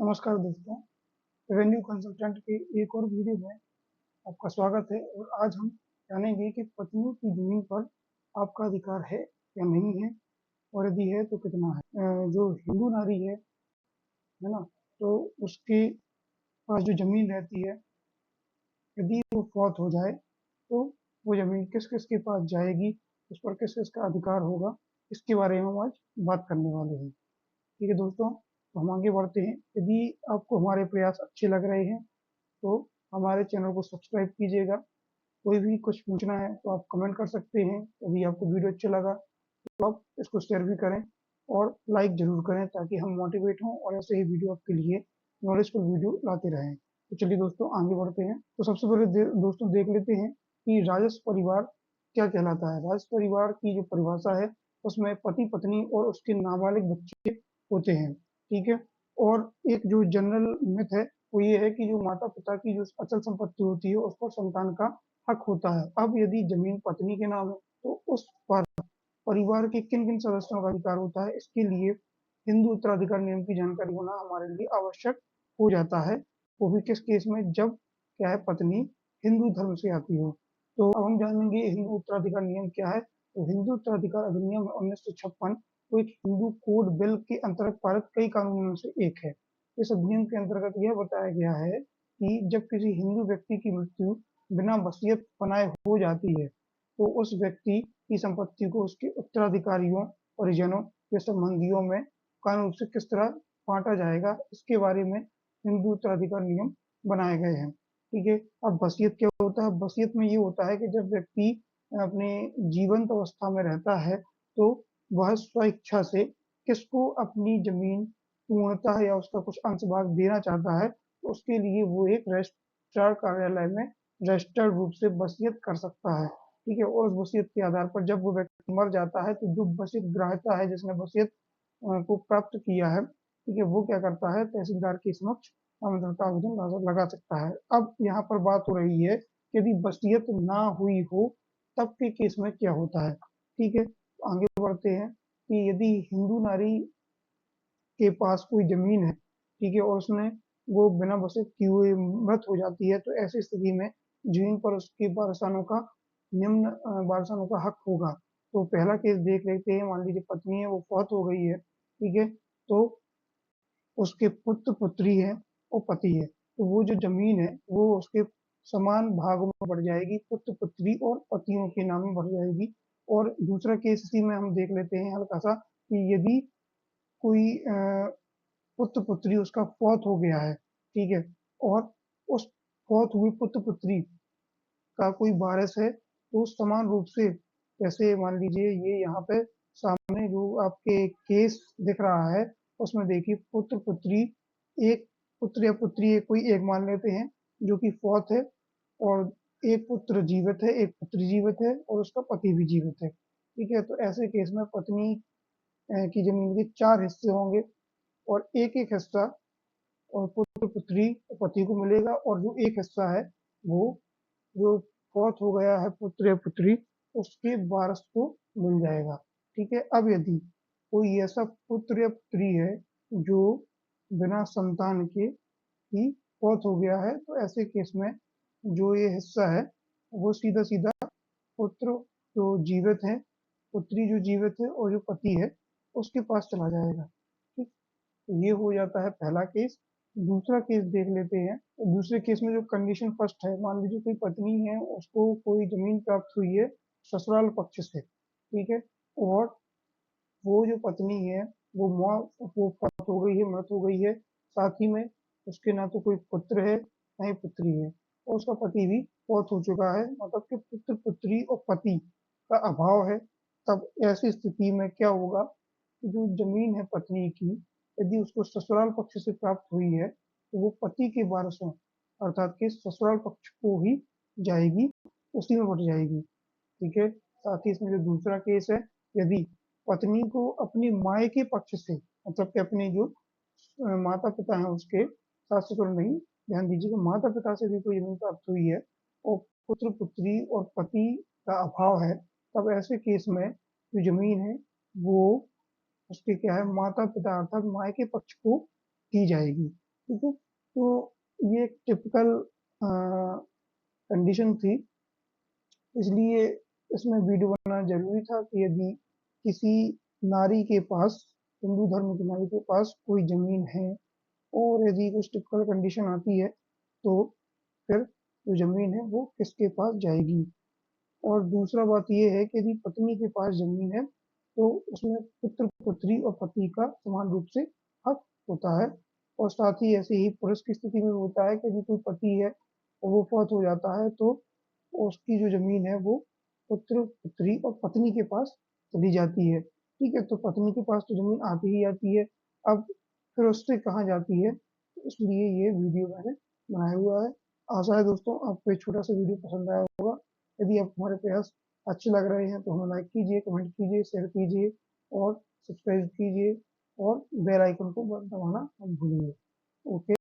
नमस्कार दोस्तों, revenue consultant के एक और वीडियो में आपका स्वागत है। और आज हम जानेंगे कि पत्नी की ज़मीन पर आपका अधिकार है या नहीं है, और यदि है तो कितना है। जो हिंदू नारी है ना, तो उसके पास जो ज़मीन रहती है, यदि वो फौत हो जाए तो वो ज़मीन किस किस के पास जाएगी, उस पर किस किस का अधिकार होगा, इसके बारे में हम आज बात करने वाले हैं। ठीक है दोस्तों, तो हम आगे बढ़ते हैं। यदि आपको हमारे प्रयास अच्छे लग रहे हैं तो हमारे चैनल को सब्सक्राइब कीजिएगा। कोई भी कुछ पूछना है तो आप कमेंट कर सकते हैं। यदि आपको वीडियो अच्छा लगा तो आप इसको शेयर भी करें और लाइक ज़रूर करें, ताकि हम मोटिवेट हों और ऐसे ही वीडियो आपके लिए नॉलेजफुल वीडियो लाते रहें। तो चलिए दोस्तों, आगे बढ़ते हैं। तो सबसे पहले दोस्तों देख लेते हैं कि राजस परिवार क्या कहलाता है। राजस परिवार की जो परिभाषा है, उसमें पति पत्नी और उसके नाबालिग बच्चे होते हैं। ठीक है। और एक जो जनरल मिथ है वो ये है कि जो माता पिता की जो अचल संपत्ति होती है उस पर संतान का हक होता है। अब यदि जमीन पत्नी के नाम है तो उस पर परिवार के किन किन सदस्यों का अधिकार होता है, इसके लिए हिंदू उत्तराधिकार नियम की जानकारी होना हमारे लिए आवश्यक हो जाता है। वो भी किस केस में, जब क्या है पत्नी हिंदू धर्म से आती हो। तो अब हम जानेंगे हिंदू उत्तराधिकार नियम क्या है। तो हिंदू उत्तराधिकार अधिनियम 1956 को एक हिंदू कोड बिल के अंतर्गत पारित कई कानूनों में से एक है। इस अधिनियम के अंतर्गत यह बताया गया है कि जब किसी हिंदू व्यक्ति की मृत्यु बिना वसीयत बनाए हो जाती है तो उस व्यक्ति की संपत्ति को उसके उत्तराधिकारियों, परिजनों या संबंधियों में कानून रूप से किस तरह बांटा जाएगा, इसके बारे में हिंदू उत्तराधिकार नियम बनाए गए हैं। ठीक है। अब वसीयत क्या होता है। वसीयत में ये होता है कि जब व्यक्ति अपने जीवंत अवस्था में रहता है तो वह स्व इच्छा से किसको अपनी जमीन पूर्णतः या उसका कुछ अंश भाग देना चाहता है, तो उसके लिए वो एक रजिस्ट्रार कार्यालय में रजिस्टर्ड रूप से वसीयत कर सकता है। ठीक है। और उस वसीयत के आधार पर जब वो व्यक्ति मर जाता है तो जो वसीयत ग्राह्यता है, जिसने वसीयत को प्राप्त किया है, ठीक है, वो क्या करता है, तहसीलदार के समक्ष आवेदन आवेदन लगा सकता है। अब यहाँ पर बात हो रही है कि यदि वसीयत ना हुई हो तब के केस में क्या होता है। ठीक है। तो आगे बढ़ते हैं कि यदि हिंदू नारी के पास कोई जमीन है, ठीक है, और उसने वो बिना वसीयत किए हुए मृत हो जाती है, तो ऐसी स्थिति में जमीन पर उसके वारसानों का वारसानों का हक होगा। तो पहला केस देख लेते हैं। मान लीजिए पत्नी है, वो फौत हो गई है, ठीक है, तो उसके पुत्र पुत्री है और पति है, तो वो जो जमीन है वो उसके समान भागों में बढ़ जाएगी, पुत्र पुत्री और पतियों के नाम में बढ़ जाएगी। और दूसरा केस इसी में हम देख लेते हैं हल्का सा, कि यदि कोई पुत्र पुत्री उसका फौत हो गया है, ठीक है, और उस फौत हुई पुत्र पुत्री का कोई वारिस है, तो समान रूप से, जैसे मान लीजिए ये यहाँ पे सामने जो आपके केस दिख रहा है, उसमें देखिए पुत्र पुत्री, एक पुत्र या पुत्री कोई एक मान लेते हैं जो कि फौत है, और एक पुत्र जीवित है, एक पुत्री जीवित है और उसका पति भी जीवित है। ठीक है। तो ऐसे केस में पत्नी की जमीन के 4 हिस्से होंगे और एक-एक हिस्सा और पुत्र पुत्री पति को मिलेगा, और जो एक हिस्सा है वो जो फौत हो गया है पुत्र या पुत्री, उसके वारस को मिल जाएगा। ठीक है। अब यदि कोई ऐसा पुत्र या पुत्री है जो बिना संतान के ही फौत हो गया है, तो ऐसे केस में जो ये हिस्सा है वो सीधा सीधा पुत्र जो जीवित है, पुत्री जो जीवित है और जो पति है उसके पास चला जाएगा। ठीक। तो ये हो जाता है पहला केस। दूसरा केस देख लेते हैं। तो दूसरे केस में जो कंडीशन फर्स्ट है, मान लीजिए कोई पत्नी है, उसको कोई जमीन प्राप्त हुई है ससुराल पक्ष से, ठीक है, और वो जो पत्नी है वो फौत हो गई है, मृत हो गई है, साथ ही में उसके ना तो कोई पुत्र है ना ही पुत्री है, और उसका पति भी फौत हो चुका है, मतलब कि पुत्र पुत्री और पति का अभाव है। तब ऐसी स्थिति में क्या होगा, जो जमीन है पत्नी की, यदि उसको ससुराल पक्ष से प्राप्त हुई है तो वो पति के वारसों अर्थात के ससुराल पक्ष को ही जाएगी, उसी में बट जाएगी। ठीक है। साथ ही इसमें जो दूसरा केस है, यदि पत्नी को अपने मायके पक्ष से, मतलब कि अपने जो माता पिता हैं उसके, सास ससुर नहीं, ध्यान दीजिएगा, माता पिता से भी कोई जमीन प्राप्त हुई है और पुत्र पुत्री और पति का अभाव है, तब ऐसे केस में जो जमीन है वो उसके क्या है, माता पिता अर्थात मायके पक्ष को दी जाएगी। ठीक है। तो ये एक टिपिकल कंडीशन थी, इसलिए इसमें वीडियो बनाना जरूरी था कि यदि किसी नारी के पास, हिंदू धर्म की नारी के पास कोई जमीन है और यदि कुछ टिपिकल कंडीशन आती है तो फिर जो जमीन है वो किसके पास जाएगी। और दूसरा बात ये है कि यदि पत्नी के पास जमीन है तो उसमें पुत्र पुत्री और पति का समान रूप से हक होता है। और साथ ही ऐसे ही पुरुष की स्थिति में होता है कि यदि कोई पति है और वो फौत हो जाता है तो उसकी जो जमीन है वो पुत्र पुत्री और पत्नी के पास चली जाती है। ठीक है, तो पत्नी के पास तो जमीन आती ही आती है, अब फिर उससे कहाँ जाती है, तो इसलिए ये वीडियो मैंने बनाया हुआ है। आशा है दोस्तों आपको ये छोटा सा वीडियो पसंद आया होगा। यदि आपको हमारे प्रयास अच्छे लग रहे हैं तो हमें लाइक कीजिए, कमेंट कीजिए, शेयर कीजिए और सब्सक्राइब कीजिए और बेल आइकन को दबाना मत भूलिए। ओके।